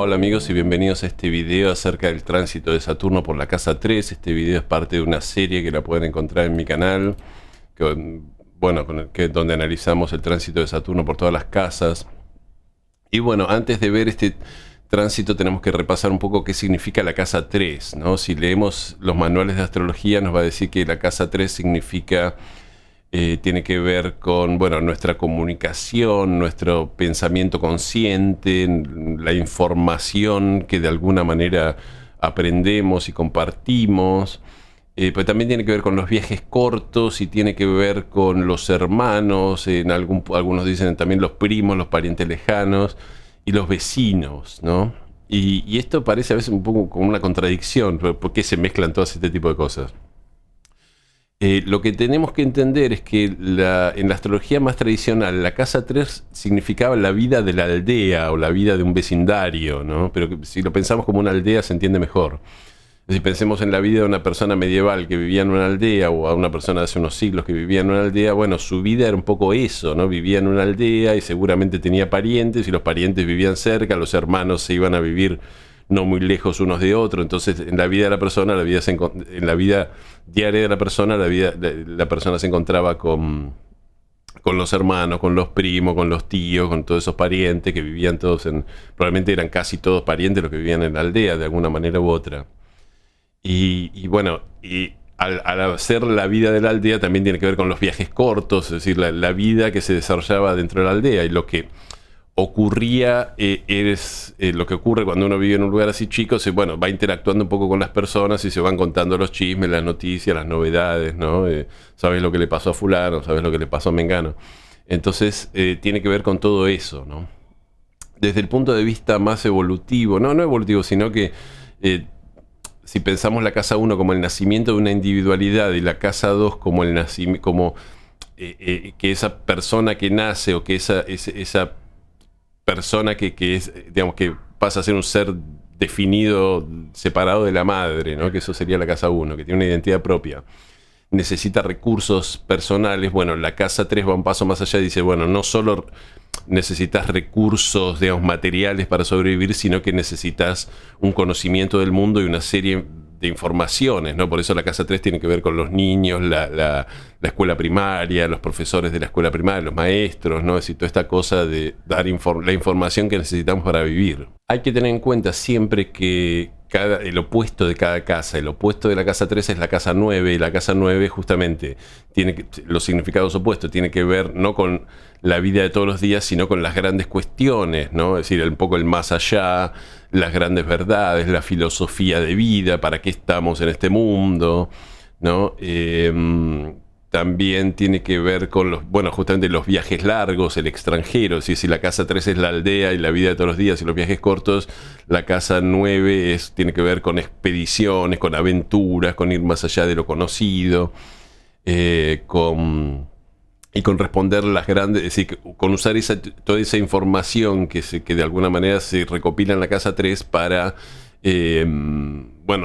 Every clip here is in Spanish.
Hola amigos y bienvenidos a este video acerca del tránsito de Saturno por la casa 3. Este video es parte de una serie que la pueden encontrar en mi canal, donde analizamos el tránsito de Saturno por todas las casas. Y bueno, antes de ver este tránsito tenemos que repasar un poco qué significa la casa 3, ¿no? Si leemos los manuales de astrología nos va a decir que la casa 3 significa... tiene que ver con nuestra comunicación, nuestro pensamiento consciente, la información que de alguna manera aprendemos y compartimos. Pero también tiene que ver con los viajes cortos y tiene que ver con los hermanos, algunos dicen también los primos, los parientes lejanos y los vecinos, ¿no? Y esto parece a veces un poco como una contradicción, ¿por qué se mezclan todas este tipo de cosas? Lo que tenemos que entender es que en la astrología más tradicional, la casa 3 significaba la vida de la aldea o la vida de un vecindario, ¿no? Pero si lo pensamos como una aldea se entiende mejor. Si pensemos en la vida de una persona medieval que vivía en una aldea o a una persona de hace unos siglos que vivía en una aldea, bueno, su vida era un poco eso, ¿no? Vivía en una aldea y seguramente tenía parientes y los parientes vivían cerca, los hermanos se iban a vivir no muy lejos unos de otros. Entonces en la vida de la persona, en la vida diaria de la persona, la persona se encontraba con los hermanos, con los primos, con los tíos, con todos esos parientes que vivían todos probablemente eran casi todos parientes los que vivían en la aldea de alguna manera u otra. Y al hacer la vida de la aldea también tiene que ver con los viajes cortos, es decir, la vida que se desarrollaba dentro de la aldea. Y lo que ocurría lo que ocurre cuando uno vive en un lugar así chico, va interactuando un poco con las personas y se van contando los chismes, las noticias, las novedades, ¿no? Sabes lo que le pasó a fulano, sabes lo que le pasó a mengano. Entonces tiene que ver con todo eso, ¿no? Desde el punto de vista más evolutivo, no evolutivo, sino que si pensamos la casa 1 como el nacimiento de una individualidad y la casa 2 como el nacimiento, que esa persona que nace o que esa persona que es, digamos, que pasa a ser un ser definido, separado de la madre, ¿no? Que eso sería la casa 1, que tiene una identidad propia, necesita recursos personales. Bueno, la casa 3 va un paso más allá y dice, no solo necesitas recursos, digamos, materiales para sobrevivir, sino que necesitas un conocimiento del mundo y una serie de informaciones, ¿no? Por eso la casa 3 tiene que ver con los niños, la escuela primaria, los profesores de la escuela primaria, los maestros, ¿no? Es decir, toda esta cosa de dar la información que necesitamos para vivir. Hay que tener en cuenta siempre que el opuesto de cada casa, el opuesto de la casa 3 es la casa 9, y la casa 9 justamente tiene los significados opuestos, tiene que ver no con la vida de todos los días, sino con las grandes cuestiones, ¿no? Es decir, un poco el más allá, las grandes verdades, la filosofía de vida, para qué estamos en este mundo, ¿no? También tiene que ver con justamente los viajes largos, el extranjero. Si la casa 3 es la aldea y la vida de todos los días y los viajes cortos, la casa 9 tiene que ver con expediciones, con aventuras, con ir más allá de lo conocido, con responder las grandes, es decir, con usar toda esa información que de alguna manera se recopila en la casa 3 para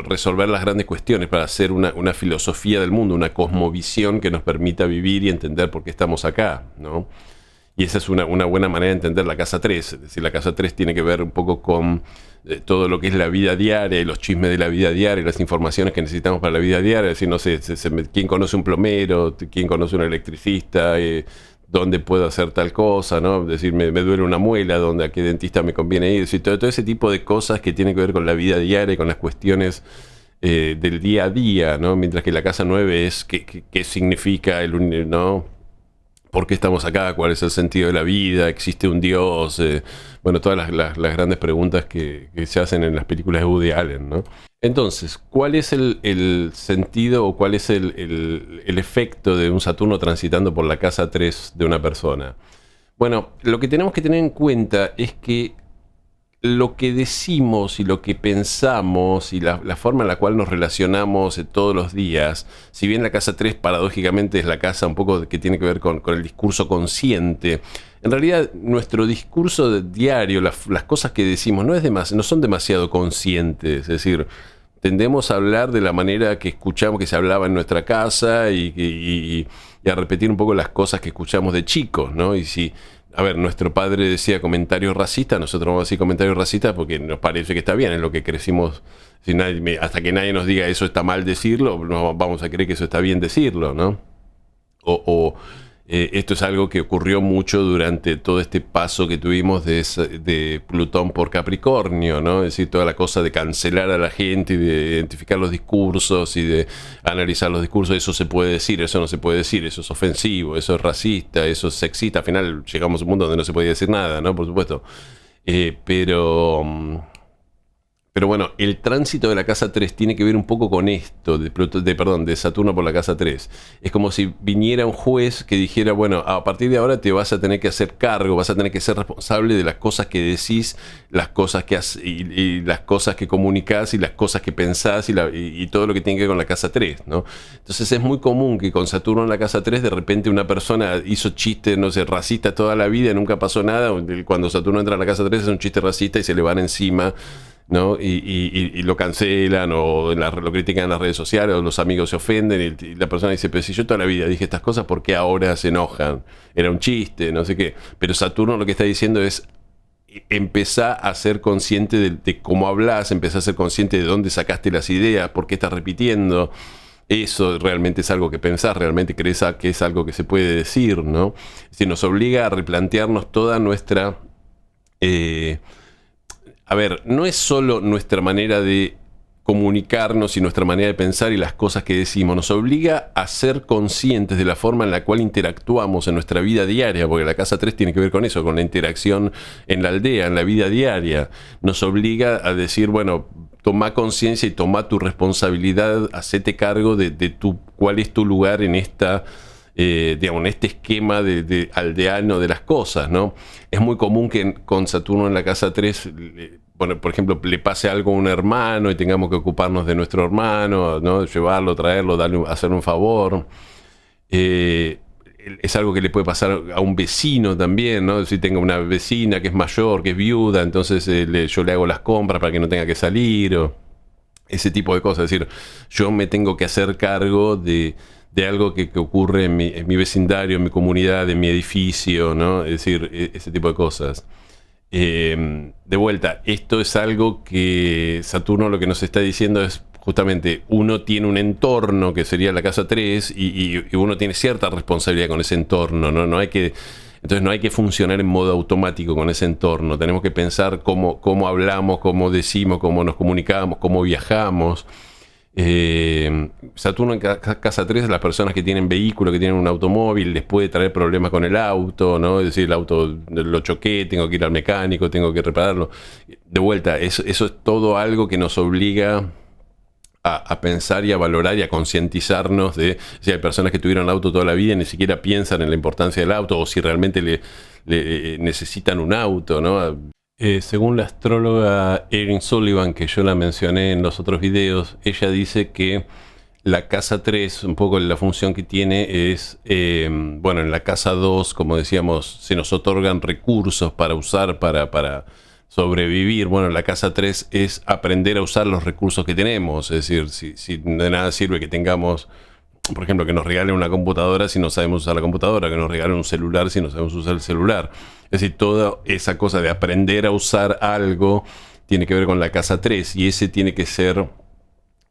resolver las grandes cuestiones, para hacer una filosofía del mundo, una cosmovisión que nos permita vivir y entender por qué estamos acá, ¿no? Y esa es una buena manera de entender la casa 3. Es decir, la casa 3 tiene que ver un poco con todo lo que es la vida diaria y los chismes de la vida diaria, las informaciones que necesitamos para la vida diaria. Es decir, no sé, quién conoce un plomero, quién conoce un electricista, dónde puedo hacer tal cosa, ¿no? Es decir, me duele una muela, a qué dentista me conviene ir. Es decir, todo ese tipo de cosas que tienen que ver con la vida diaria y con las cuestiones del día a día, ¿no? Mientras que la casa 9 es qué significa ¿no? ¿Por qué estamos acá? ¿Cuál es el sentido de la vida? ¿Existe un Dios? Todas las grandes preguntas que se hacen en las películas de Woody Allen, ¿no? Entonces, ¿cuál es el sentido o cuál es el efecto de un Saturno transitando por la casa 3 de una persona? Bueno, lo que tenemos que tener en cuenta es que lo que decimos y lo que pensamos y la forma en la cual nos relacionamos todos los días, si bien la casa 3 paradójicamente es la casa un poco que tiene que ver con el discurso consciente, en realidad nuestro discurso diario, las cosas que decimos no son demasiado conscientes. Es decir, tendemos a hablar de la manera que escuchamos que se hablaba en nuestra casa y a repetir un poco las cosas que escuchamos de chicos, ¿no? Y si, a ver, nuestro padre decía comentarios racistas, nosotros vamos a decir comentarios racistas porque nos parece que está bien, en lo que crecimos. Si hasta que nadie nos diga eso está mal decirlo, no vamos a creer que eso está bien decirlo, ¿no? Esto es algo que ocurrió mucho durante todo este paso que tuvimos de Plutón por Capricornio, ¿no? Es decir, toda la cosa de cancelar a la gente y de identificar los discursos y de analizar los discursos. Eso se puede decir, eso no se puede decir, eso es ofensivo, eso es racista, eso es sexista. Al final llegamos a un mundo donde no se podía decir nada, ¿no? Por supuesto. Pero bueno, el tránsito de la casa 3 tiene que ver un poco con esto, de Saturno por la casa 3. Es como si viniera un juez que dijera, bueno, a partir de ahora te vas a tener que hacer cargo, vas a tener que ser responsable de las cosas que decís, las cosas que haces y las cosas que comunicás y las cosas que pensás y todo lo que tiene que ver con la casa 3, ¿no? Entonces es muy común que con Saturno en la casa 3 de repente una persona hizo chistes, no sé, racistas toda la vida y nunca pasó nada. Cuando Saturno entra a la casa 3 es un chiste racista y se le van encima, ¿no? Y lo cancelan o lo critican en las redes sociales o los amigos se ofenden y la persona dice, pero si yo toda la vida dije estas cosas, ¿por qué ahora se enojan? Era un chiste, no sé qué. Pero Saturno lo que está diciendo es empezá a ser consciente de cómo hablas, empezá a ser consciente de dónde sacaste las ideas, por qué estás repitiendo. Eso realmente es algo que pensás, realmente crees que es algo que se puede decir, ¿no? Es decir, nos obliga a replantearnos toda nuestra... A ver, no es solo nuestra manera de comunicarnos y nuestra manera de pensar y las cosas que decimos, nos obliga a ser conscientes de la forma en la cual interactuamos en nuestra vida diaria, porque la casa 3 tiene que ver con eso, con la interacción en la aldea, en la vida diaria. Nos obliga a decir, bueno, toma conciencia y toma tu responsabilidad, hacete cargo de cuál es tu lugar en esta... digamos, en este esquema de aldeano de las cosas, ¿no? Es muy común que con Saturno en la casa 3, bueno, por ejemplo, le pase algo a un hermano y tengamos que ocuparnos de nuestro hermano, ¿no? Llevarlo, traerlo, hacerle un favor. Es algo que le puede pasar a un vecino también, ¿no? Si tengo una vecina que es mayor, que es viuda, entonces yo le hago las compras para que no tenga que salir, o ese tipo de cosas. Es decir, yo me tengo que hacer cargo de algo que ocurre en mi vecindario, en mi comunidad, en mi edificio, ¿no? Es decir, ese tipo de cosas. De vuelta, esto es algo que Saturno lo que nos está diciendo es justamente, uno tiene un entorno que sería la casa 3 y uno tiene cierta responsabilidad con ese entorno, ¿no? Entonces no hay que funcionar en modo automático con ese entorno. Tenemos que pensar cómo hablamos, cómo decimos, cómo nos comunicamos, cómo viajamos. Saturno en casa 3, las personas que tienen vehículo, que tienen un automóvil, les puede traer problemas con el auto, ¿no? Es decir, el auto lo choqué, tengo que ir al mecánico, tengo que repararlo. De vuelta, eso es todo algo que nos obliga a pensar y a valorar y a concientizarnos de si hay personas que tuvieron el auto toda la vida y ni siquiera piensan en la importancia del auto o si realmente le necesitan un auto, ¿no? Según la astróloga Erin Sullivan, que yo la mencioné en los otros videos, ella dice que la casa 3, un poco la función que tiene es, bueno, en la casa 2, como decíamos, se nos otorgan recursos para usar para sobrevivir. Bueno, en la casa 3 es aprender a usar los recursos que tenemos, es decir, si de nada sirve que tengamos, por ejemplo, que nos regalen una computadora si no sabemos usar la computadora, que nos regalen un celular si no sabemos usar el celular. Es decir, toda esa cosa de aprender a usar algo tiene que ver con la casa 3 y ese tiene que ser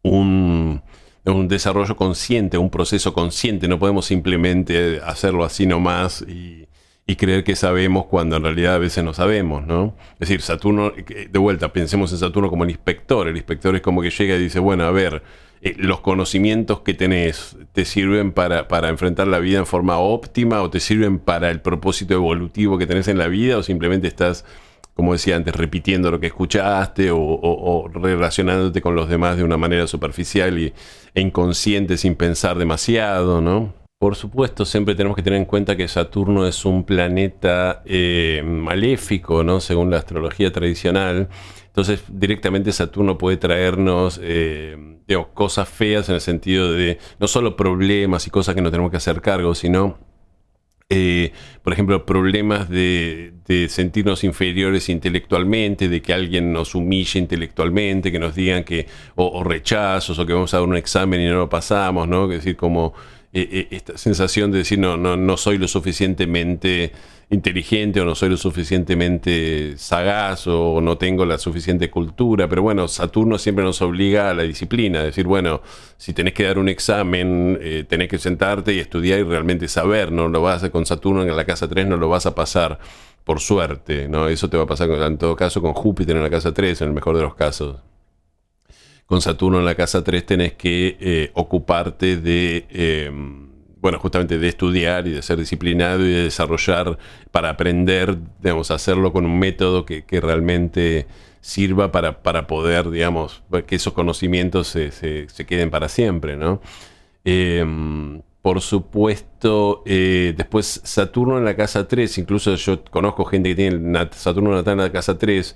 un desarrollo consciente, un proceso consciente. No podemos simplemente hacerlo así nomás y creer que sabemos cuando en realidad a veces no sabemos, ¿no? Es decir, Saturno, de vuelta, pensemos en Saturno como el inspector. El inspector es como que llega y dice, bueno, a ver, los conocimientos que tenés te sirven para enfrentar la vida en forma óptima o te sirven para el propósito evolutivo que tenés en la vida o simplemente estás, como decía antes, repitiendo lo que escuchaste o relacionándote con los demás de una manera superficial e inconsciente sin pensar demasiado, ¿no? Por supuesto, siempre tenemos que tener en cuenta que Saturno es un planeta maléfico, ¿no? Según la astrología tradicional. Entonces, directamente Saturno puede traernos cosas feas en el sentido de no solo problemas y cosas que nos tenemos que hacer cargo, sino Por ejemplo, problemas de sentirnos inferiores intelectualmente, de que alguien nos humille intelectualmente, que nos digan que, o rechazos, o que vamos a dar un examen y no lo pasamos, ¿no? Es decir, como esta sensación de decir no soy lo suficientemente inteligente o no soy lo suficientemente sagaz o no tengo la suficiente cultura, pero bueno, Saturno siempre nos obliga a la disciplina, es decir, bueno, si tenés que dar un examen, tenés que sentarte y estudiar y realmente saber, no lo vas a hacer con Saturno en la casa 3, no lo vas a pasar por suerte, ¿no? Eso te va a pasar en todo caso con Júpiter en la casa 3, en el mejor de los casos. Con Saturno en la casa 3 tenés que ocuparte bueno, justamente de estudiar y de ser disciplinado y de desarrollar para aprender, digamos, hacerlo con un método que realmente sirva para poder, digamos, que esos conocimientos se queden para siempre, ¿no? Por supuesto, después Saturno en la casa 3, incluso yo conozco gente que tiene Saturno natal en la casa 3,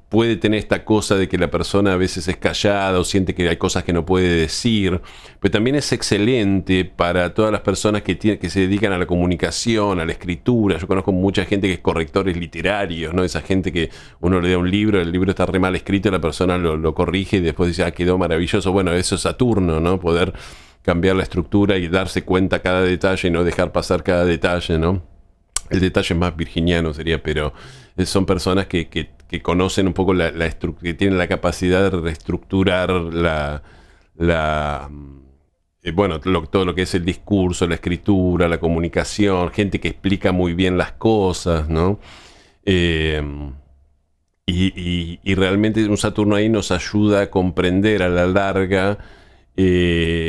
puede tener esta cosa de que la persona a veces es callada o siente que hay cosas que no puede decir, pero también es excelente para todas las personas que se dedican a la comunicación, a la escritura. Yo conozco mucha gente que es correctores literarios, ¿no? Esa gente que uno le da un libro, el libro está re mal escrito, la persona lo corrige y después dice, quedó maravilloso. Bueno, eso es Saturno, ¿no? Poder cambiar la estructura y darse cuenta cada detalle y no dejar pasar cada detalle, ¿no? El detalle más virginiano sería, pero son personas que conocen un poco que tienen la capacidad de reestructurar bueno, todo lo que es el discurso, la escritura, la comunicación, gente que explica muy bien las cosas, ¿no? Eh, y realmente un Saturno ahí nos ayuda a comprender a la larga,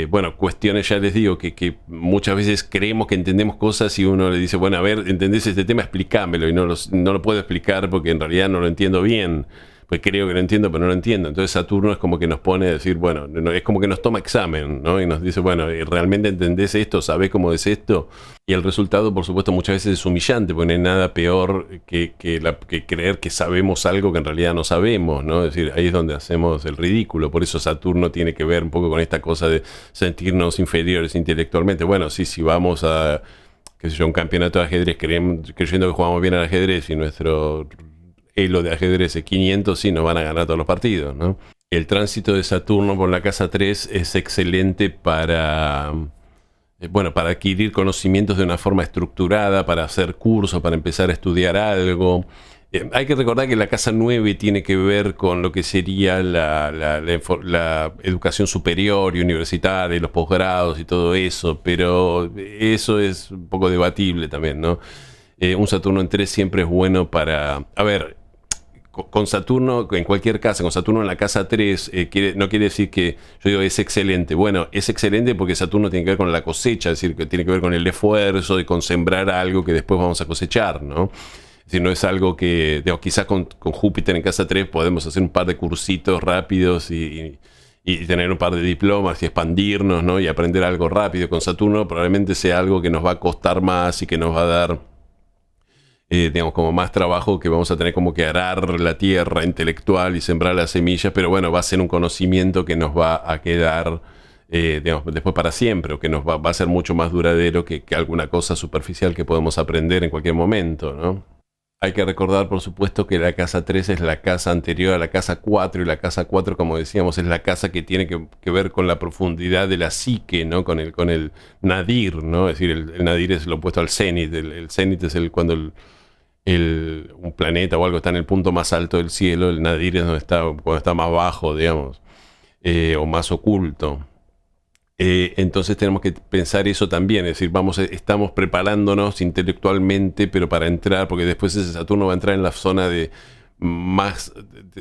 bueno, cuestiones, ya les digo, que muchas veces creemos que entendemos cosas y uno le dice, bueno, a ver, ¿entendés este tema? Explícamelo, y no lo puedo explicar porque en realidad no lo entiendo bien, pues creo que lo entiendo, pero no lo entiendo. Entonces Saturno es como que nos pone a decir, bueno, es como que nos toma examen, ¿no? Y nos dice, bueno, ¿realmente entendés esto? ¿Sabés cómo es esto? Y el resultado, por supuesto, muchas veces es humillante, porque no hay nada peor que creer que sabemos algo que en realidad no sabemos, ¿no? Es decir, ahí es donde hacemos el ridículo. Por eso Saturno tiene que ver un poco con esta cosa de sentirnos inferiores intelectualmente. Bueno, sí, si vamos a, qué sé yo, un campeonato de ajedrez creyendo que jugamos bien al ajedrez y nuestro elo de ajedrez es 500, sí, nos van a ganar todos los partidos, ¿no? El tránsito de Saturno por la casa 3 es excelente bueno, para adquirir conocimientos de una forma estructurada, para hacer cursos, para empezar a estudiar algo. Hay que recordar que la casa 9 tiene que ver con lo que sería la educación superior y universitaria, y los posgrados y todo eso, pero eso es un poco debatible también, ¿no? Un Saturno en 3 siempre es bueno para... A ver, con Saturno, en cualquier casa, con Saturno en la casa 3, no quiere decir que, yo digo, es excelente. Bueno, es excelente porque Saturno tiene que ver con la cosecha, es decir, que tiene que ver con el esfuerzo y con sembrar algo que después vamos a cosechar, ¿no? Es decir, no es algo que, digamos, quizás con Júpiter en casa 3 podemos hacer un par de cursitos rápidos y tener un par de diplomas y expandirnos, ¿no? Y aprender algo rápido. Con Saturno probablemente sea algo que nos va a costar más y que nos va a dar... digamos, como más trabajo, que vamos a tener como que arar la tierra intelectual y sembrar las semillas, pero bueno, va a ser un conocimiento que nos va a quedar, digamos, después para siempre, o que nos va a ser mucho más duradero que alguna cosa superficial que podemos aprender en cualquier momento, ¿no? Hay que recordar, por supuesto, que la casa 3 es la casa anterior a la casa 4, y la casa 4, como decíamos, es la casa que tiene que ver con la profundidad de la psique, ¿no? Con el nadir, ¿no? Es decir, el nadir es lo opuesto al cenit. El cenit es cuando un planeta o algo está en el punto más alto del cielo. El nadir es cuando está más bajo, digamos, o más oculto. Entonces tenemos que pensar eso también, es decir, estamos preparándonos intelectualmente, pero para entrar, porque después ese Saturno va a entrar en la zona más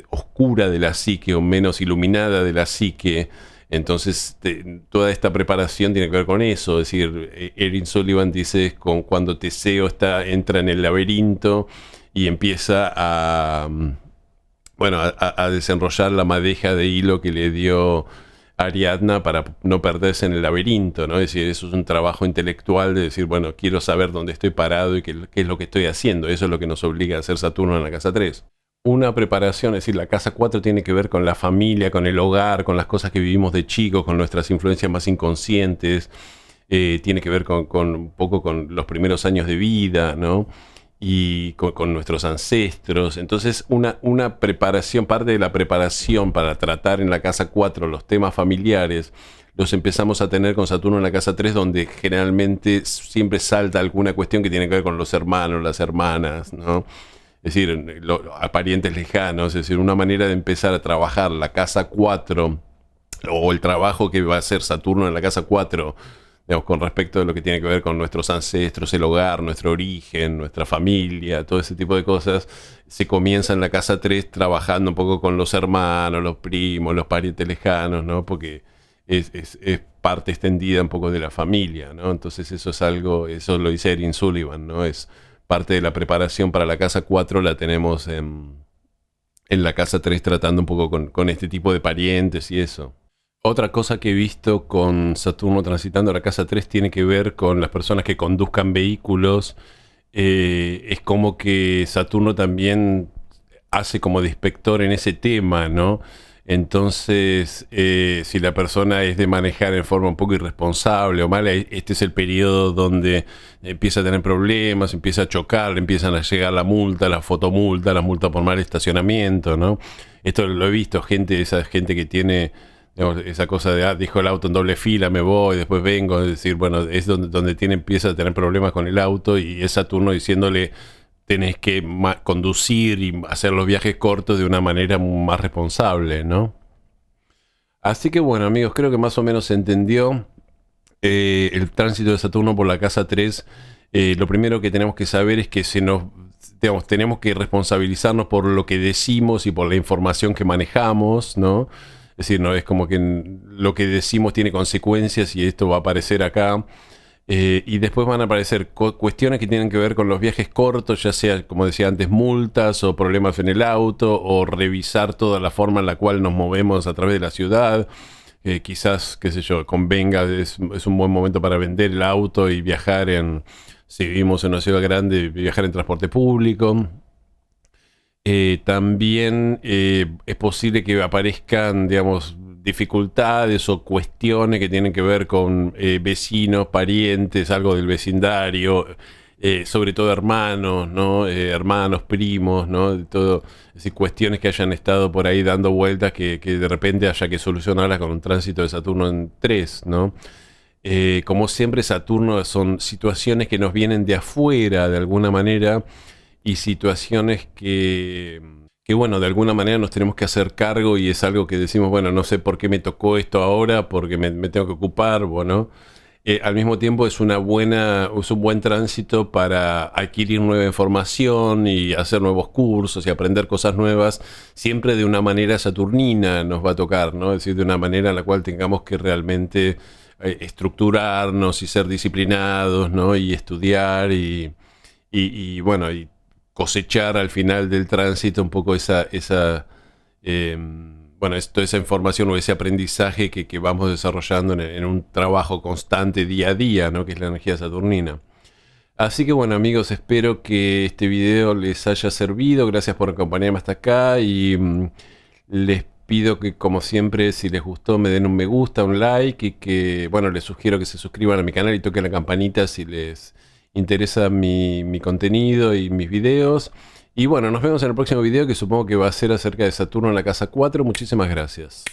oscura de la psique, o menos iluminada de la psique. Entonces toda esta preparación tiene que ver con eso. Es decir, Erin Sullivan dice cuando Teseo entra en el laberinto y empieza a desenrollar la madeja de hilo que le dio Ariadna para no perderse en el laberinto, ¿no? Es decir, eso es un trabajo intelectual de decir, bueno, quiero saber dónde estoy parado y qué es lo que estoy haciendo. Eso es lo que nos obliga a hacer Saturno en la casa 3. Una preparación, es decir, la casa 4 tiene que ver con la familia, con el hogar, con las cosas que vivimos de chicos, con nuestras influencias más inconscientes. tiene que ver con un poco con los primeros años de vida, ¿no? Y con nuestros ancestros. Entonces, una preparación, parte de la preparación para tratar en la casa 4 los temas familiares, los empezamos a tener con Saturno en la casa 3, donde generalmente siempre salta alguna cuestión que tiene que ver con los hermanos, las hermanas, ¿no? Es decir, a parientes lejanos, es decir, una manera de empezar a trabajar la casa 4 o el trabajo que va a hacer Saturno en la casa 4, digamos, con respecto a lo que tiene que ver con nuestros ancestros, el hogar, nuestro origen, nuestra familia, todo ese tipo de cosas, se comienza en la casa 3 trabajando un poco con los hermanos, los primos, los parientes lejanos, ¿no? Porque es parte extendida un poco de la familia, ¿no? Entonces eso es algo, eso lo dice Erin Sullivan, ¿no? Es parte de la preparación para la casa 4, la tenemos en la casa 3 tratando un poco con este tipo de parientes y eso. Otra cosa que he visto con Saturno transitando la casa 3 tiene que ver con las personas que conduzcan vehículos. Es como que Saturno también hace como de inspector en ese tema, ¿no? Entonces, si la persona es de manejar en forma un poco irresponsable o mala, este es el periodo donde empieza a tener problemas, empieza a chocar, empiezan a llegar la multa, la fotomulta, la multa por mal estacionamiento, ¿no? Esto lo he visto, esa gente que tiene, digamos, esa cosa de, dejo el auto en doble fila, me voy, después vengo, es decir, bueno, es donde empieza a tener problemas con el auto y es Saturno diciéndole, tenés que conducir y hacer los viajes cortos de una manera más responsable, ¿no? Así que bueno, amigos, creo que más o menos se entendió el tránsito de Saturno por la casa 3. Lo primero que tenemos que saber es que digamos, tenemos que responsabilizarnos por lo que decimos y por la información que manejamos, ¿no? Es decir, no es como que lo que decimos tiene consecuencias y esto va a aparecer acá. Y después van a aparecer cuestiones que tienen que ver con los viajes cortos, ya sea, como decía antes, multas o problemas en el auto, o revisar toda la forma en la cual nos movemos a través de la ciudad. Quizás, qué sé yo, convenga, es un buen momento para vender el auto y viajar si vivimos en una ciudad grande, viajar en transporte público. También es posible que aparezcan, digamos, dificultades o cuestiones que tienen que ver con vecinos, parientes, algo del vecindario, sobre todo hermanos, ¿no? Hermanos, primos, ¿no? Todo, es decir, cuestiones que hayan estado por ahí dando vueltas que de repente haya que solucionarlas con un tránsito de Saturno en 3, ¿no? Como siempre, Saturno son situaciones que nos vienen de afuera de alguna manera y situaciones que, bueno, de alguna manera nos tenemos que hacer cargo y es algo que decimos, bueno, no sé por qué me tocó esto ahora, porque me tengo que ocupar, bueno. Al mismo tiempo es un buen tránsito para adquirir nueva información y hacer nuevos cursos y aprender cosas nuevas, siempre de una manera saturnina nos va a tocar, ¿no? Es decir, de una manera en la cual tengamos que realmente estructurarnos y ser disciplinados, ¿no? Y estudiar y bueno, y cosechar al final del tránsito un poco bueno, toda esa información o ese aprendizaje que vamos desarrollando en un trabajo constante día a día, ¿no? Que es la energía saturnina. Así que bueno, amigos, espero que este video les haya servido. Gracias por acompañarme hasta acá y les pido que, como siempre, si les gustó, me den un me gusta, un like y que, bueno, les sugiero que se suscriban a mi canal y toquen la campanita si les interesa mi contenido y mis videos. Y bueno, nos vemos en el próximo video que supongo que va a ser acerca de Saturno en la casa 4. Muchísimas gracias.